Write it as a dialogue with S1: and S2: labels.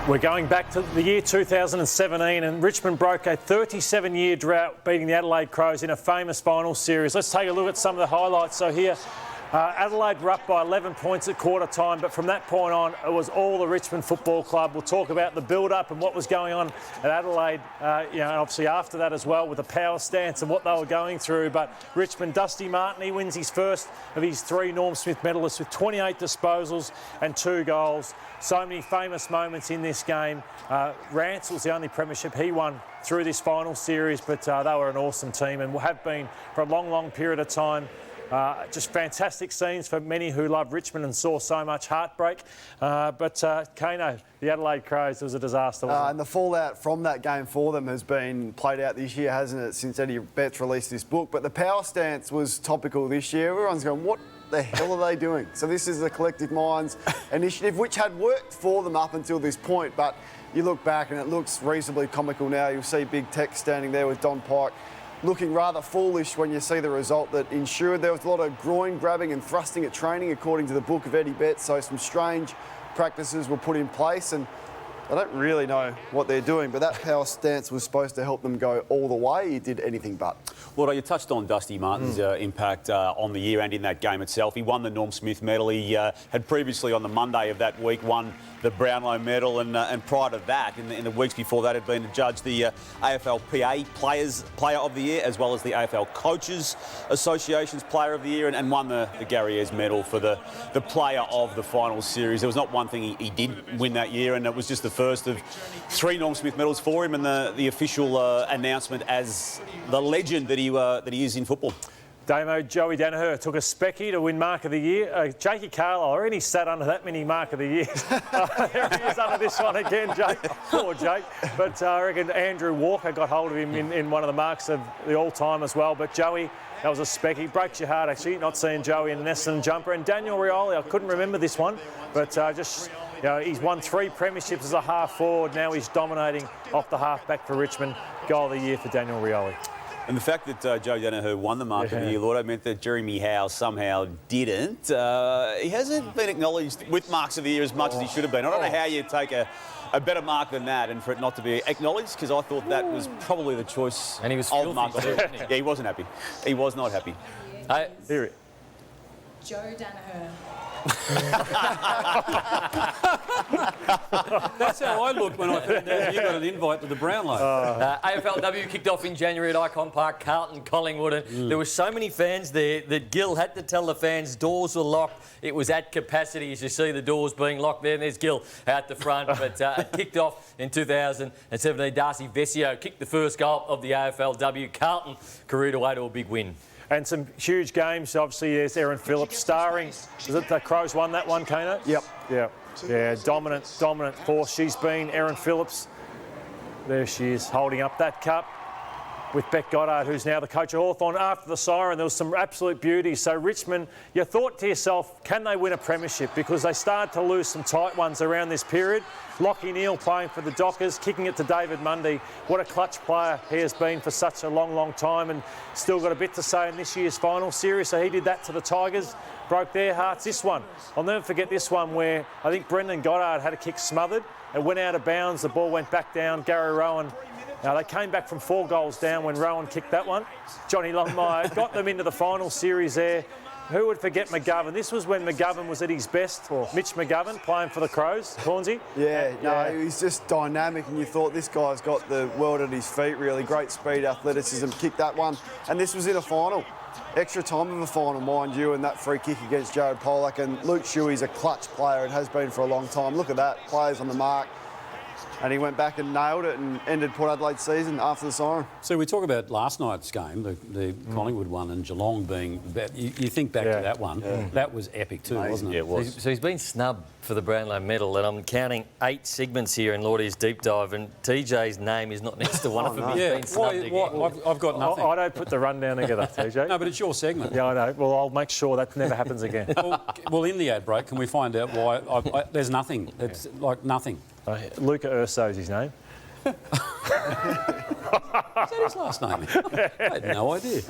S1: We're going back to the year 2017 and Richmond broke a 37-year drought beating the Adelaide Crows in a famous final series. Let's take a look at some of the highlights. So here, Adelaide were up by 11 points at quarter time, but from that point on, it was all the Richmond Football Club. We'll talk about the build-up and what was going on at Adelaide, and obviously after that as well with the power stance and what they were going through. But Richmond, Dusty Martin, he wins his first of his 3 Norm Smith medalists with 28 disposals and 2 goals. So many famous moments in this game. Rance was the only premiership he won through this final series, but they were an awesome team and have been for a long, long period of time. Just fantastic scenes for many who love Richmond and saw so much heartbreak. But Kano, the Adelaide Crows, was a disaster, wasn't it?
S2: And the fallout from that game for them has been played out this year, hasn't it, since Eddie Betts released this book. But the power stance was topical this year. Everyone's going, what the hell are they doing? So this is the Collective Minds initiative, which had worked for them up until this point. But you look back and it looks reasonably comical now. You'll see Big Tex standing there with Don Pike, looking rather foolish when you see the result that ensured. There was a lot of groin grabbing and thrusting at training, according to the book of Eddie Betts. So some strange practices were put in place, and I don't really know what they're doing, but that power stance was supposed to help them go all the way. It did anything but.
S3: Llordo, you touched on Dusty Martin's impact on the year and in that game itself. He won the Norm Smith medal. He had previously on the Monday of that week won the Brownlow medal, and prior to that, in the weeks before that, had been adjudged the AFLPA Player of the Year, as well as the AFL Coaches Association's Player of the Year, and won the Gary Ayres medal for the Player of the final series. There was not one thing he didn't win that year, and it was just the first of 3 Norm Smith medals for him, and the official announcement as the legend that he is in football.
S1: Damo Joey Danaher took a specky to win Mark of the Year. Jakey Carlisle already sat under that many Mark of the Years. There he is under this one again, Jake. Poor Jake. But I reckon Andrew Walker got hold of him in one of the marks of the all-time as well. But Joey, that was a specky. Breaks your heart, actually, not seeing Joey in an Essendon jumper. And Daniel Rioli, I couldn't remember this one, but he's won 3 premierships as a half-forward. Now he's dominating off the half-back for Richmond. Goal of the year for Daniel Rioli.
S3: And the fact that Joe Danaher won the Mark of the Year, Llordo, meant that Jeremy Howe somehow didn't. He hasn't been acknowledged with Marks of the Year as much as he should have been. I don't know how you take a better mark than that and for it not to be acknowledged, because I thought that was probably the choice.
S4: And he was
S3: of Mark.
S4: filthy, wasn't he?
S3: Yeah, he wasn't happy. He was not happy.
S1: Hear it.
S5: Joe Danaher.
S6: That's how I looked when I found out you got an invite to the Brownlow.
S4: AFLW kicked off in January at Icon Park, Carlton, Collingwood, and there were so many fans there that Gil had to tell the fans doors were locked. It was at capacity, as you see the doors being locked there. And there's Gil out the front. But it kicked off in 2017. Darcy Vesio kicked the first goal of the AFLW. Carlton careened away to a big win.
S1: And some huge games. Obviously, there's Erin Phillips starring. Was it the Crows won that one, Kano?
S2: Yep.
S1: Yeah, dominant force. She's been Erin Phillips. There she is, holding up that cup with Beck Goddard, who's now the coach of Hawthorn. After the siren, there was some absolute beauty. So Richmond, you thought to yourself, can they win a premiership? Because they started to lose some tight ones around this period. Lockie Neal playing for the Dockers, kicking it to David Mundy. What a clutch player he has been for such a long, long time, and still got a bit to say in this year's final series. So he did that to the Tigers, broke their hearts. This one, I'll never forget this one where I think Brendan Goddard had a kick smothered. It went out of bounds, the ball went back down. Gary Rowan, they came back from 4 goals down when Rowan kicked that one. Johnny Longmire got them into the final series there. Who would forget McGovern? This was when McGovern was at his best, or Mitch McGovern playing for the Crows, Hornsey.
S2: Yeah, he's just dynamic, and you thought this guy's got the world at his feet, really. Great speed, athleticism, kicked that one. And this was in a final. Extra time of the final, mind you, and that free kick against Jared Pollock. And Luke Shuey's a clutch player. It has been for a long time. Look at that. Players on the mark. And he went back and nailed it and ended Port Adelaide's season after the siren.
S6: So we talk about last night's game, the Collingwood one, and Geelong being... You think back to that one, that was epic too, wasn't it?
S3: Yeah, it was.
S4: So he's been snubbed for the Brownlow medal, and I'm counting 8 segments here in Lordy's deep dive, and TJ's name is not next to one of them. He's been snubbed again.
S6: I've got nothing.
S1: I don't put the rundown together, TJ.
S6: No, but it's your segment.
S1: Yeah, I know. Well, I'll make sure that never happens again.
S6: Well, in the ad break, can we find out why there's nothing? It's like nothing.
S1: Luca Urso is his name.
S6: Is that his last name? I had no idea.